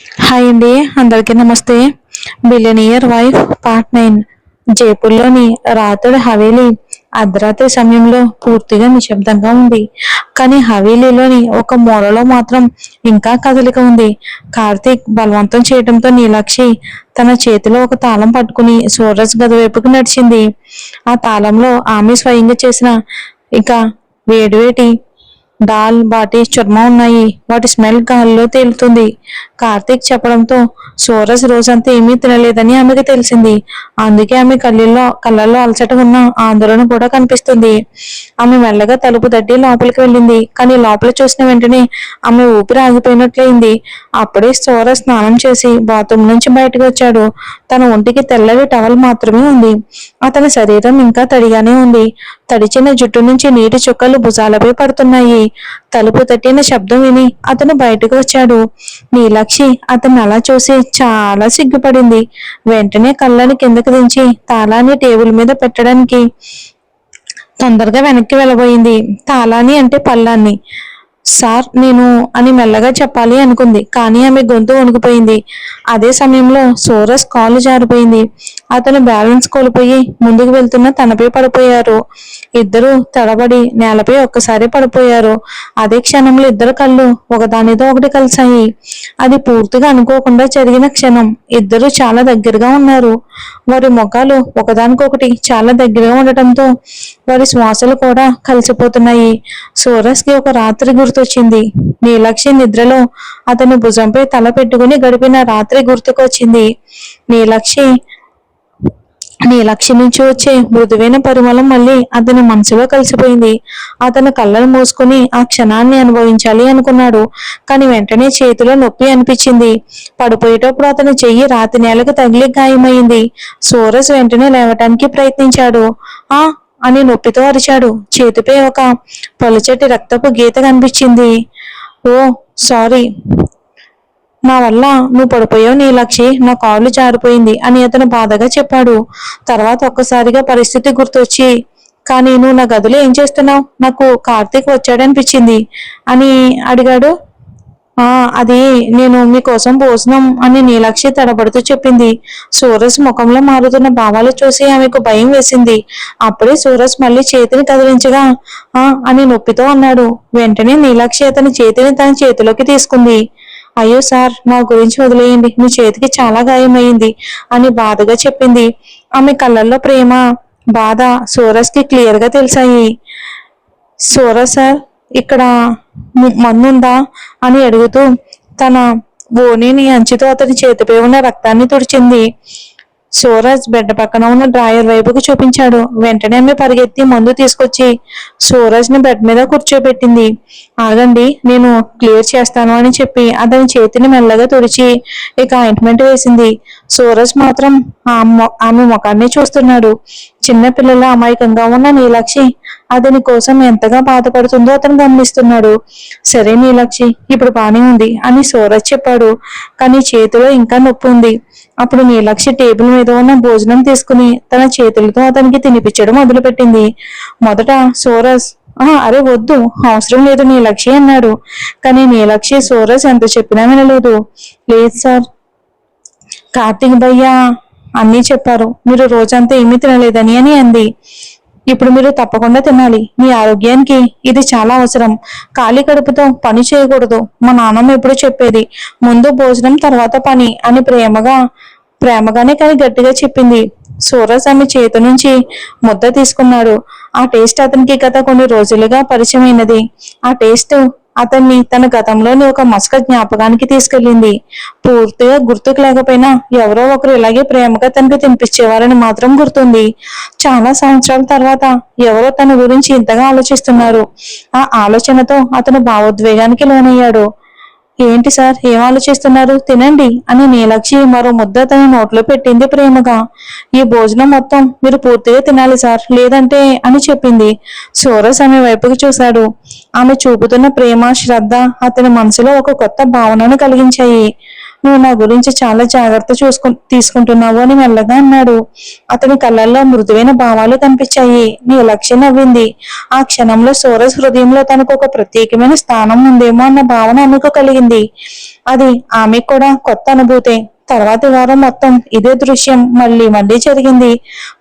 Hi అండి, అందరికీ నమస్తే. Billionaire wife part 9. జైపూర్లోని రాతుడి హవేలీ అర్ధరాత్రి సమయంలో పూర్తిగా నిశ్శబ్దంగా ఉంది. కానీ హవేలీలోని ఒక మూలలో మాత్రం ఇంకా కదలిక ఉంది. కార్తీక్ బలవంతం చేయడంతో నీలాక్షి తన చేతిలో ఒక తాళం పట్టుకుని సూరజ్ గది వైపుకు నడిచింది. ఆ తాళంలో ఆమె స్వయంగా చేసిన ఇక వేడివేటి దాల్ బాటి చుర్మా ఉన్నాయి. వాటి స్మెల్ గాలిలో తేలుతుంది. కార్తీక్ చెప్పడంతో సూరజ్ రోజంతా ఏమీ తినలేదని ఆమెకు తెలిసింది. అందుకే ఆమె కళ్ళల్లో అలసట ఉన్న ఆందోళన కూడా కనిపిస్తుంది. ఆమె మెల్లగా తలుపు తట్టి లోపలికి వెళ్ళింది. కానీ లోపల చూసిన వెంటనే ఆమె ఊపిరి ఆగిపోయినట్లయింది. అప్పుడే సూరజ్ స్నానం చేసి బాత్రూమ్ నుంచి బయటకు వచ్చాడు. తన ఒంటికి తెల్లటి టవల్ మాత్రమే ఉంది. అతని శరీరం ఇంకా తడిగానే ఉంది. తడిచిన జుట్టు నుంచి నీటి చుక్కలు భుజాలపై పడుతున్నాయి. తలుపు తట్టిన శబ్దం విని అతను బయటకు వచ్చాడు. నీలాక్షి అతన్ని అలా చూసి చాలా సిగ్గుపడింది. వెంటనే కళ్ళని కిందకి దించి తాళాన్ని టేబుల్ మీద పెట్టడానికి తొందరగా వెనక్కి వెళ్ళబోయింది. తాళాన్ని అంటే పళ్ళాన్ని. సార్ నేను అని మెల్లగా చెప్పాలి అనుకుంది. కానీ ఆమె గొంతు వణికిపోయింది. అదే సమయంలో సూరజ్ కాలు జారిపోయింది. అతను బ్యాలెన్స్ కోల్పోయి ముందుకు వెళ్తున్న తనపై పడిపోయారు. ఇద్దరు తడబడి నేలపై ఒక్కసారి పడిపోయారు. అదే క్షణంలో ఇద్దరు కళ్ళు ఒకదానితో ఒకటి కలిసాయి. అది పూర్తిగా అనుకోకుండా జరిగిన క్షణం. ఇద్దరు చాలా దగ్గరగా ఉన్నారు. వారి ముఖాలు ఒకదానికొకటి చాలా దగ్గరగా ఉండటంతో వారి శ్వాసలు కూడా కలిసిపోతున్నాయి. సూరజ్కి ఒక రాత్రి గుర్తొచ్చింది. నీలాక్షి నిద్రలో అతని భుజంపై తల పెట్టుకుని గడిపిన రాత్రి గుర్తుకొచ్చింది. నీలాక్షి నుంచి వచ్చే మృదువైన పరిమళం మళ్ళీ అతని మనసులో కలిసిపోయింది. అతను కళ్ళను మూసుకుని ఆ క్షణాన్ని అనుభవించాలి అనుకున్నాడు. కానీ వెంటనే చేతిలో నొప్పి అనిపించింది. పడిపోయేటప్పుడు అతని చెయ్యి రాతి నేలకు తగిలి గాయమైంది. సూరజ్ వెంటనే లేవటానికి ప్రయత్నించాడు. ఆ అని నొప్పితో అరిచాడు. చేతిపై ఒక పొలచటి రక్తపు గీత కనిపించింది. ఓ సారీ, నా వల్ల నువ్వు పడిపోయావు నీలాక్షి, నా కాళ్ళు జారిపోయింది అని అతను బాధగా చెప్పాడు. తర్వాత ఒక్కసారిగా పరిస్థితి గుర్తొచ్చి, కానీ నువ్వు నా గదిలో ఏం చేస్తున్నావు, నాకు కార్తీక్ వచ్చాడనిపించింది అని అడిగాడు. అది నేను మీకోసం భోజనం అని నీలాక్షి తడబడుతూ చెప్పింది. సూరజ్ ముఖంలో మారుతున్న భావాలు చూసి ఆమెకు భయం వేసింది. అప్పుడే సూరజ్ మళ్ళీ చేతిని కదిలించగా అని నొప్పితో అన్నాడు. వెంటనే నీలాక్షి అతని చేతిని తన చేతిలోకి తీసుకుంది. అయ్యో సార్, నా గురించి వదిలేయండి, మీ చేతికి చాలా గాయమైంది అని బాధగా చెప్పింది. ఆమె కళ్ళల్లో ప్రేమ, బాధ సూరజ్ కి క్లియర్ గా తెలిసాయి. సూరజ్ సార్, ఇక్కడ మందుందా అని అడుగుతూ తన ఓణిని అంచుతో అతని చేతిపై ఉన్న రక్తాన్ని తుడిచింది. సూరజ్ బెడ్ పక్కన ఉన్న డ్రాయర్ వైపుకు చూపించాడు. వెంటనే ఆమె పరిగెత్తి మందు తీసుకొచ్చి సూరజ్ ని బెడ్ మీద కూర్చోబెట్టింది. ఆగండి, నేను క్లియర్ చేస్తాను అని చెప్పి అతని చేతిని మెల్లగా తుడిచి ఇక ఆయింట్మెంట్ వేసింది. సూరజ్ మాత్రం ఆమె ముఖాన్ని చూస్తున్నాడు. చిన్నపిల్లల అమాయకంగా ఉన్న నీలాక్షి అతని కోసం ఎంతగా బాధపడుతుందో అతను గమనిస్తున్నాడు. సరే నీలాక్షి, ఇప్పుడు బానే ఉంది అని సూరజ్ చెప్పాడు. కానీ చేతిలో ఇంకా నొప్పి ఉంది. అప్పుడు నీలాక్షి టేబుల్ మీద ఉన్న భోజనం తీసుకుని తన చేతులతో అతనికి తినిపించడం మొదలుపెట్టింది. మొదట సూరజ్ అరే వద్దు, అవసరం లేదు నీలాక్షి అన్నాడు. కానీ నీలాక్షి సూరజ్ ఎంత చెప్పినా వినలేదు. లేదు సార్, కార్తీక్ భయ్య అన్నీ చెప్పారు, మీరు రోజంతా ఏమీ తినలేదని అని అంది. ఇప్పుడు మీరు తప్పకుండా తినాలి, మీ ఆరోగ్యానికి ఇది చాలా అవసరం. ఖాళీ కడుపుతో పని చేయకూడదు. మా నాన్నమ్మ ఎప్పుడు చెప్పేది, ముందు భోజనం తర్వాత పని అని ప్రేమగానే కానీ గట్టిగా చెప్పింది. సూరజ్ ఆమె చేతి నుంచి ముద్ద తీసుకున్నాడు. ఆ టేస్ట్ అతనికి గత కొన్ని రోజులుగా పరిచయమైనది. ఆ టేస్ట్ అతన్ని తన గతంలోని ఒక మసక జ్ఞాపకానికి తీసుకెళ్ళింది. పూర్తిగా గుర్తుకు లేకపోయినా ఎవరో ఒకరు ఇలాగే ప్రేమగా తనకు తినిపించేవారని మాత్రం గుర్తుంది. చాలా సంవత్సరాల తర్వాత ఎవరో తన గురించి ఇంతగా ఆలోచిస్తున్నారు. ఆ ఆలోచనతో అతను భావోద్వేగానికి లోనయ్యాడు. ఏంటి సార్, ఏం ఆలోచిస్తున్నారు, తినండి అని నీలాక్షి మరో ముద్ద తన నోట్లో పెట్టింది ప్రేమగా. ఈ భోజనం మొత్తం మీరు పూర్తిగా తినాలి సార్, లేదంటే అని చెప్పింది. సూరజ్ ఆమె వైపుకి చూశాడు. ఆమె చూపుతున్న ప్రేమ, శ్రద్ధ అతని మనసులో ఒక కొత్త భావనను కలిగించాయి. నువ్వు నా గురించి చాలా జాగ్రత్త తీసుకుంటున్నావు అని మెల్లగా అన్నాడు. అతని కళ్ళల్లో మృదువైన భావాలు కనిపించాయి. నీ లక్ష్యం నవ్వింది. ఆ క్షణంలో సూరజ్ హృదయంలో తనకు ఒక ప్రత్యేకమైన స్థానం ఉందేమో అన్న భావన ఆమెకు కలిగింది. అది ఆమెకు కూడా కొత్త అనుభూతే. తర్వాతి వారం మొత్తం ఇదే దృశ్యం మళ్ళీ మళ్ళీ జరిగింది.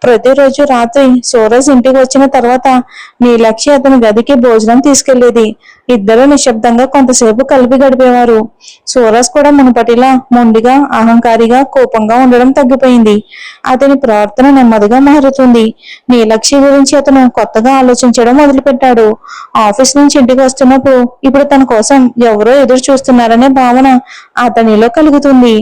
ప్రతిరోజు రాత్రి సూరజ్ ఇంటికి వచ్చిన తర్వాత నీలక్షి అతని గదికి భోజనం తీసుకెళ్లేది. ఇద్దరు నిశ్శబ్దంగా కొంతసేపు కలిపి గడిపేవారు. సూరజ్ కూడా మునుపటిలా మొండిగా, అహంకారిగా, కోపంగా ఉండడం తగ్గిపోయింది. అతని ప్రవర్తన నెమ్మదిగా మారుతుంది. నీలక్షి గురించి అతను కొత్తగా ఆలోచించడం మొదలుపెట్టాడు. ఆఫీస్ నుంచి ఇంటికి వస్తున్నప్పుడు ఇప్పుడు తన కోసం ఎవరో ఎదురు చూస్తున్నారనే భావన అతనిలో కలుగుతుంది.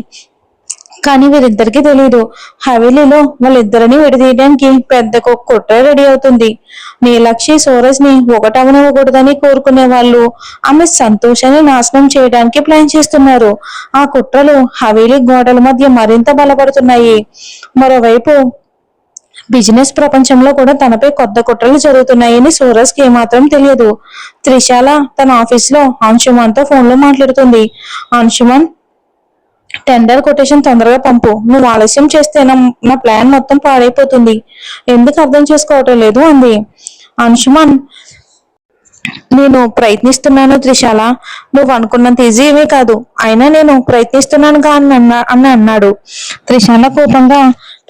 కానీ వీరిద్దరికీ తెలియదు, హవేలీలో వాళ్ళిద్దరిని విడదీయడానికి పెద్ద కుట్ర రెడీ అవుతుంది. నీలక్షి సూరజ్ ని ఒకటవనివ్వకూడదని కోరుకునే వాళ్ళు ఆమె సంతోషాన్ని నాశనం చేయడానికి ప్లాన్ చేస్తున్నారు. ఆ కుట్రలు హవేలీ గోడల మధ్య మరింత బలపడుతున్నాయి. మరోవైపు బిజినెస్ ప్రపంచంలో కూడా తనపై కొత్త కుట్రలు జరుగుతున్నాయని సూరజ్ కి ఏమాత్రం తెలియదు. త్రిశాల తన ఆఫీస్ లో అంశుమాన్ తో ఫోన్ లో మాట్లాడుతుంది. అంశుమాన్, టెండర్ కొటేషన్ తొందరగా పంపు. నువ్వు ఆలస్యం చేస్తే నా ప్లాన్ మొత్తం పాడైపోతుంది. ఎందుకు అర్థం చేసుకోవటం లేదు అంది. అంశుమాన్, నేను ప్రయత్నిస్తున్నాను త్రిశాల. నువ్వు అనుకున్నంత ఈజీవే కాదు. అయినా నేను ప్రయత్నిస్తున్నానుగా అని అన్నాడు. త్రిశాల కోపంగా,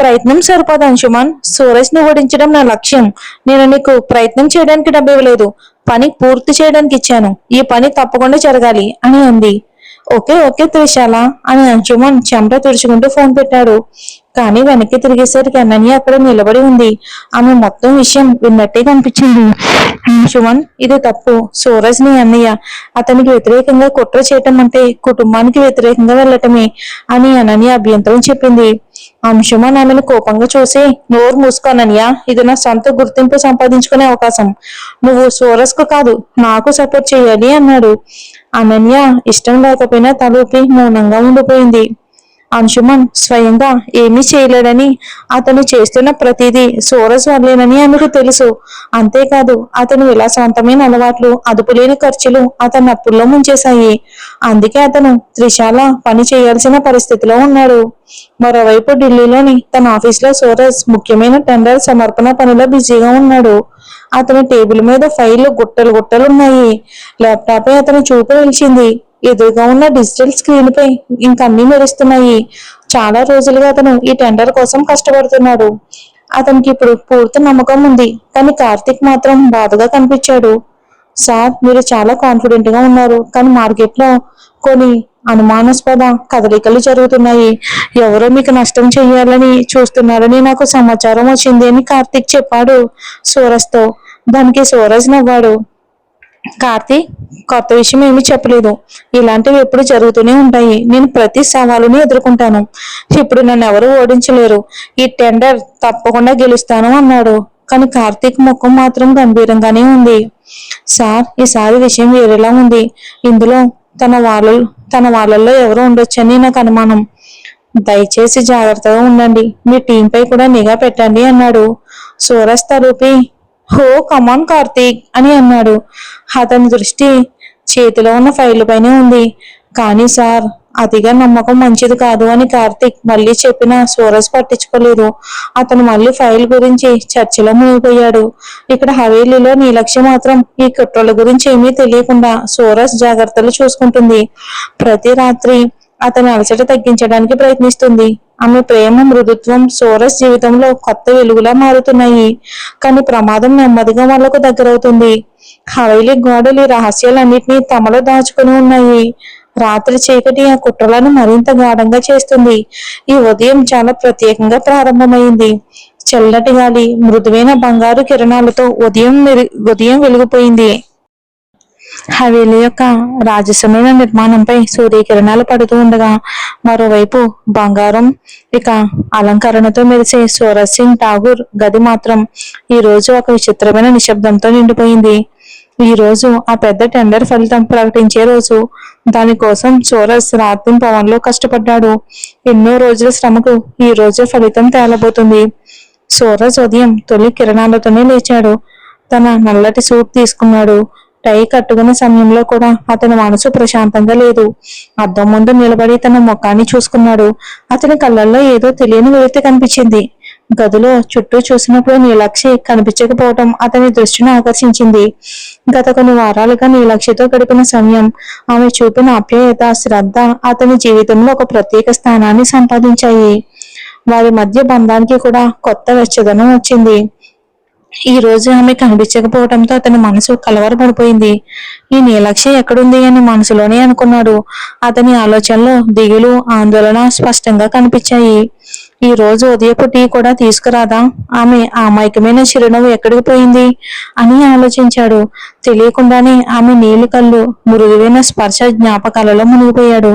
ప్రయత్నం సరిపోదు అంశుమాన్. సూరజ్ ని ఓడించడం నా లక్ష్యం. నేను నీకు ప్రయత్నం చేయడానికి డబ్బు ఇవ్వలేదు, పని పూర్తి చేయడానికి ఇచ్చాను. ఈ పని తప్పకుండా జరగాలి అని అంది. ఓకే ఓకే త్రిశాల అని అంశుమన్ చెమట తుడుచుకుంటూ ఫోన్ పెట్టాడు. కానీ వెనక్కి తిరిగేసరికి అనన్య అక్కడ నిలబడి ఉంది. ఆమె మొత్తం విషయం విన్నట్టే కనిపించింది. అంశుమన్, ఇది తప్పు. సూరజ్ ని అన్నయ్య అతనికి వ్యతిరేకంగా కుట్ర చేయటం అంటే కుటుంబానికి వ్యతిరేకంగా వెళ్ళటమే అని అనన్య అభ్యంతరం చెప్పింది. అంశుమన్ ఆమెను కోపంగా చూసి, నోరు మూసుకోనన్య, ఇది నా సొంత గుర్తింపు సంపాదించుకునే అవకాశం. నువ్వు సూరజ్ కు కాదు, నాకు సపోర్ట్ చేయాలి అన్నాడు. అనన్య ఇష్టం లేకపోయినా తలూపి మౌనంగా ఉండిపోయింది. అంశుమన్ స్వయంగా ఏమీ చేయలేడని, అతను చేస్తున్న ప్రతిదీ సూరజ్ వల్లేనని ఆమెకు తెలుసు. అంతేకాదు అతని విలాసవంతమైన అలవాట్లు, అదుపులేని ఖర్చులు అతన్ని అప్పుల్లో ముంచేశాయి. అందుకే అతను త్రిశాల పని చేయాల్సిన పరిస్థితిలో ఉన్నాడు. మరోవైపు ఢిల్లీలోని తన ఆఫీస్ లో సూరజ్ ముఖ్యమైన టెండర్ సమర్పణ పనిలో బిజీగా ఉన్నాడు. అతని టేబుల్ మీద ఫైళ్లు గుట్టలు గుట్టలు ఉన్నాయి. ల్యాప్టాప్ పై అతని చూపు నిలిచింది. ఎదురుగా ఉన్న డిజిటల్ స్క్రీన్ పై ఇంకన్నీ మెరుస్తున్నాయి. చాలా రోజులుగా అతను ఈ టెండర్ కోసం కష్టపడుతున్నాడు. అతనికి ఇప్పుడు పూర్తి నమ్మకం ఉంది. కానీ కార్తిక్ మాత్రం బాధగా కనిపించాడు. సార్, మీరు చాలా కాన్ఫిడెంట్ గా ఉన్నారు, కానీ మార్కెట్ లో కొన్ని అనుమానాస్పద కదలికలు జరుగుతున్నాయి. ఎవరో మీకు నష్టం చెయ్యాలని చూస్తున్నారని నాకు సమాచారం వచ్చింది అని కార్తిక్ చెప్పాడు సూరజ్ తో. దానికి సూరజ్ నవ్వాడు. కార్తీక్ కొత్త విషయం ఏమీ చెప్పలేదు. ఇలాంటివి ఎప్పుడు జరుగుతూనే ఉంటాయి. నేను ప్రతి సవాలుని ఎదుర్కొంటాను. ఇప్పుడు నన్ను ఎవరు ఓడించలేరు. ఈ టెండర్ తప్పకుండా గెలుస్తాను అన్నాడు. కానీ కార్తీక్ ముఖం మాత్రం గంభీరంగానే ఉంది. సార్, ఈసారి విషయం వేరేలా ఉంది. ఇందులో తన వాళ్ళల్లో ఎవరు ఉండొచ్చని నాకు అనుమానం. దయచేసి జాగ్రత్తగా ఉండండి. మీ టీం పై కూడా నిఘా పెట్టండి అన్నాడు. సూరజ్ తలూపి, హో కమాన్ కార్తీక్ అని అన్నాడు. అతని దృష్టి చేతిలో ఉన్న ఫైల్ పైనే ఉంది. కానీ సార్, అతిగా నమ్మకం మంచిది కాదు అని కార్తీక్ మళ్ళీ చెప్పినా సూరజ్ పట్టించుకోలేదు. అతను మళ్ళీ ఫైల్ గురించి చర్చలో మునిగిపోయాడు. ఇక్కడ హవేలీలో నీలక్ష్య మాత్రం ఈ కుట్రల గురించి ఏమీ తెలియకుండా సూరజ్ జాగ్రత్తలు చూసుకుంటుంది. ప్రతి రాత్రి అతని అలసట తగ్గించడానికి ప్రయత్నిస్తుంది. ఆమె ప్రేమ, మృదుత్వం సూరజ్ జీవితంలో కొత్త వెలుగులా మారుతున్నాయి. కానీ ప్రమాదం నెమ్మదిగా వాళ్లకు దగ్గరవుతుంది. హవేలీ గోడలు రహస్యాలన్నింటినీ తమలో దాచుకుని ఉన్నాయి. రాత్రి చీకటి ఆ కుట్రలను మరింత గాఢంగా చేస్తుంది. ఈ ఉదయం చాలా ప్రత్యేకంగా ప్రారంభమైంది. చల్లటి గాలి, మృదువైన బంగారు కిరణాలతో ఉదయం వెలిగిపోయింది. హవేలీ యొక్క రాజసమైన నిర్మాణంపై సూర్యకిరణాలు పడుతూ ఉండగా, మరోవైపు బంగారం ఇక అలంకరణతో మెరిసే సూరజ్ సింగ్ ఠాగూర్ గది మాత్రం ఈ రోజు ఒక విచిత్రమైన నిశ్శబ్దంతో నిండిపోయింది. ఈ రోజు ఆ పెద్ద టెండర్ ఫలితం ప్రకటించే రోజు. దానికోసం సూరజ్ రాత్రి పవన్లో కష్టపడ్డాడు. ఎన్నో రోజుల శ్రమకు ఈ రోజే ఫలితం తేలబోతుంది. సూరజ్ ఉదయం తొలి కిరణాలతోనే లేచాడు. తన నల్లటి సూట్ తీసుకున్నాడు. టై కట్టుకున్న సమయంలో కూడా అతని మనసు ప్రశాంతంగా లేదు. అద్దం ముందు నిలబడి తన ముఖాన్ని చూసుకున్నాడు. అతని కళ్ళల్లో ఏదో తెలియని వెలితి కనిపించింది. గదిలో చుట్టూ చూసినప్పుడు నీలాక్షి కనిపించకపోవటం అతని దృష్టిని ఆకర్షించింది. గత కొన్ని వారాలుగా నీలాక్షితో గడిపిన సమయం, ఆమె చూపిన ఆప్యాయత, శ్రద్ధ అతని జీవితంలో ఒక ప్రత్యేక స్థానాన్ని సంపాదించాయి. వారి మధ్య బంధానికి కూడా కొత్త వెచ్చదనం వచ్చింది. ఈ రోజు ఆమె కనిపించకపోవడంతో అతని మనసు కలవరపడిపోయింది. ఈ నీలాక్షి ఎక్కడుంది అని మనసులోనే అనుకున్నాడు. అతని ఆలోచనలో దిగులు, ఆందోళన స్పష్టంగా కనిపించాయి. ఈ రోజు ఉదయపు టీ కూడా తీసుకురాదా? ఆమె ఆ అమాయకమైన చిరునవ్వు ఎక్కడికి పోయింది అని ఆలోచించాడు. తెలియకుండానే ఆమె నీలి కళ్ళు, మృదువైన స్పర్శ జ్ఞాపకాలలో మునిగిపోయాడు.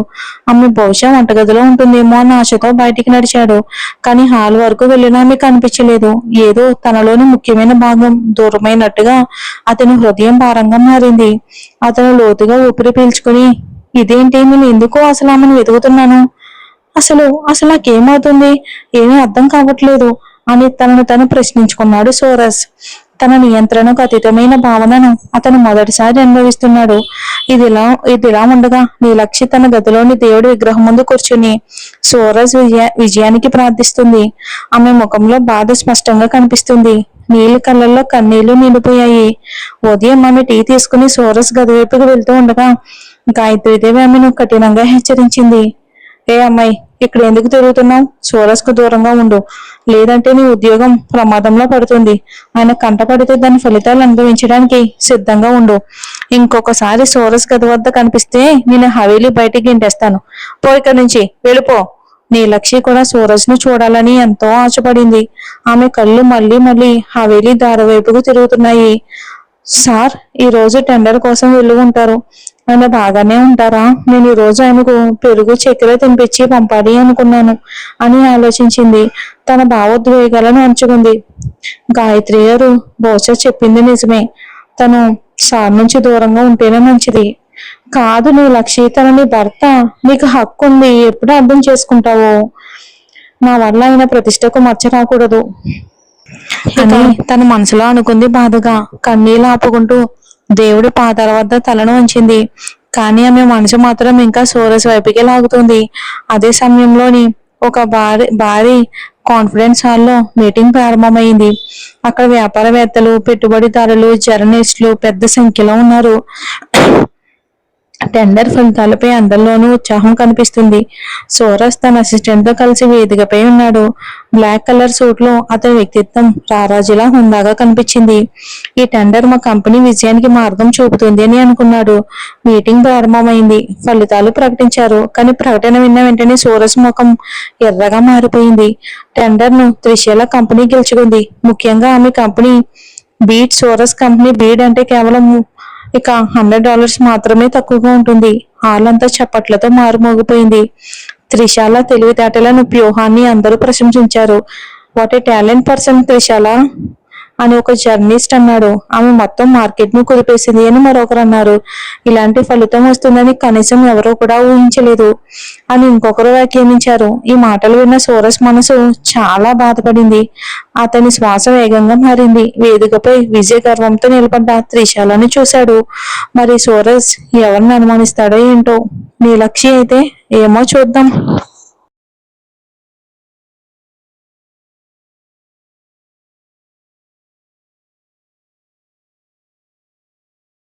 ఆమె బహుశా వంటగదిలో ఉంటుందేమో అన్న ఆశతో బయటికి నడిచాడు. కానీ హాల్ వరకు వెళ్ళినా ఆమె కనిపించలేదు. ఏదో తనలోని ముఖ్యమైన భాగం దూరమైనట్టుగా అతని హృదయం భారంగా మారింది. అతను లోతుగా ఊపిరి పీల్చుకుని, ఇదేంటి, నేను ఎందుకు అసలు ఆమెను వెతుకుతున్నాను? అసలు అసలు నాకేమవుతుంది? ఏమీ అర్థం కావట్లేదు అని తనను ప్రశ్నించుకున్నాడు సోరస్. తన నియంత్రణకు అతీతమైన భావనను అతను మొదటిసారి అనుభవిస్తున్నాడు. ఇదిలా ఉండగా నీలాక్షి తన గదిలోని దేవుడి విగ్రహం ముందు కూర్చుని సోరస్ విజయానికి ప్రార్థిస్తుంది. ఆమె ముఖంలో బాధ స్పష్టంగా కనిపిస్తుంది. నీలి కళ్ళల్లో కన్నీళ్లు నిండిపోయాయి. ఉదయం ఆమె టీ తీసుకుని సోరస్ గది వైపుకు వెళ్తూ ఉండగా గాయత్రీదేవి ఆమెను కఠినంగా హెచ్చరించింది. ఏ అమ్మాయి, ఇక్కడ ఎందుకు తిరుగుతున్నావు? సోరస్ కు దూరంగా ఉండు, లేదంటే నీ ఉద్యోగం ప్రమాదంలో పడుతుంది. ఆయన కంటపడితే దాని ఫలితాలు అనుభవించడానికి సిద్ధంగా ఉండు. ఇంకొకసారి సోరస్ గది వద్ద కనిపిస్తే నేను హవేలీ బయటికి గింటేస్తాను. పో, ఇక్కడి నుంచి వెళ్ళిపో. నీలాక్షి కూడా సోరస్ ను చూడాలని ఎంతో ఆశపడింది. ఆమె కళ్ళు మళ్ళీ మళ్ళీ హవేలీ దారి వైపుకు తిరుగుతున్నాయి. సార్, ఈ రోజు టెండర్ కోసం వెళ్ళి ఉంటారు. ఆయన బాగానే ఉంటారా? నేను ఈ రోజు ఆయనకు పెరుగు చక్కెర తినిపించి పంపాలి అనుకున్నాను అని ఆలోచించింది. తన భావోద్వేగాలను అంచుకుంది. గాయత్రి గారు బహుశా చెప్పింది నిజమే. తను సార్ నుంచి దూరంగా ఉంటేనే మంచిది. కాదు నీలాక్షి, తనని భర్త, నీకు హక్కు ఉంది. ఎప్పుడు అర్థం చేసుకుంటావో? నా వల్ల ఆయన ప్రతిష్టకు మచ్చ రాకూడదు అని తన మనసులో అనుకుంది బాధగా. కన్నీళ్ళు ఆపుకుంటూ దేవుడి పాదాల వద్ద తలను ఉంచింది. కానీ ఆమె మనసు మాత్రం ఇంకా సోరస్ వైపుకే లాగుతుంది. అదే సమయంలోని ఒక భారీ కాన్ఫరెన్స్ హాల్లో మీటింగ్ ప్రారంభమైంది. అక్కడ వ్యాపారవేత్తలు, పెట్టుబడిదారులు, జర్నలిస్టులు పెద్ద సంఖ్యలో ఉన్నారు. టెండర్ ఫలితాలపై అందరిలోనూ ఉత్సాహం కనిపిస్తుంది. సోరస్ తన అసిస్టెంట్ తో కలిసి వేదికపై ఉన్నాడు. బ్లాక్ కలర్ సూట్ లో అతని వ్యక్తిత్వం రారాజులా హుందాగా కనిపించింది. ఈ టెండర్ మా కంపెనీ విజయానికి మార్గం చూపుతుంది అని అనుకున్నాడు. మీటింగ్ ప్రారంభమైంది. ఫలితాలు ప్రకటించారు. కానీ ప్రకటన విన్న వెంటనే సోరస్ ముఖం ఎర్రగా మారిపోయింది. టెండర్ ను త్రిశూల కంపెనీ గెలుచుకుంది. ముఖ్యంగా ఆమె company beat. Soros company bead అంటే కేవలం ఇక $100 మాత్రమే తక్కువగా ఉంటుంది. హాలంతా చప్పట్లతో మారుమోగిపోయింది. త్రిశాల తెలివితేటలను, వ్యూహాన్ని అందరూ ప్రశంసించారు. What a talent person Trishala అని ఒక జర్నలిస్ట్ అన్నాడు. ఆమె మొత్తం మార్కెట్ ను కుదిపేసింది అని మరొకరు అన్నారు. ఇలాంటి ఫలితం వస్తుందని కనీసం ఎవరూ కూడా ఊహించలేదు అని ఇంకొకరు వ్యాఖ్యానించారు. ఈ మాటలు విన్న సోరస్ మనసు చాలా బాధపడింది. అతని శ్వాస వేగంగా మారింది. వేదికపై విజయ గర్వంతో నిలబడ్డ త్రిశాలని చూశాడు. మరి సోరస్ ఎవరిని అనుమానిస్తాడో ఏంటో? నీలాక్షి అయితే ఏమో చూద్దాం.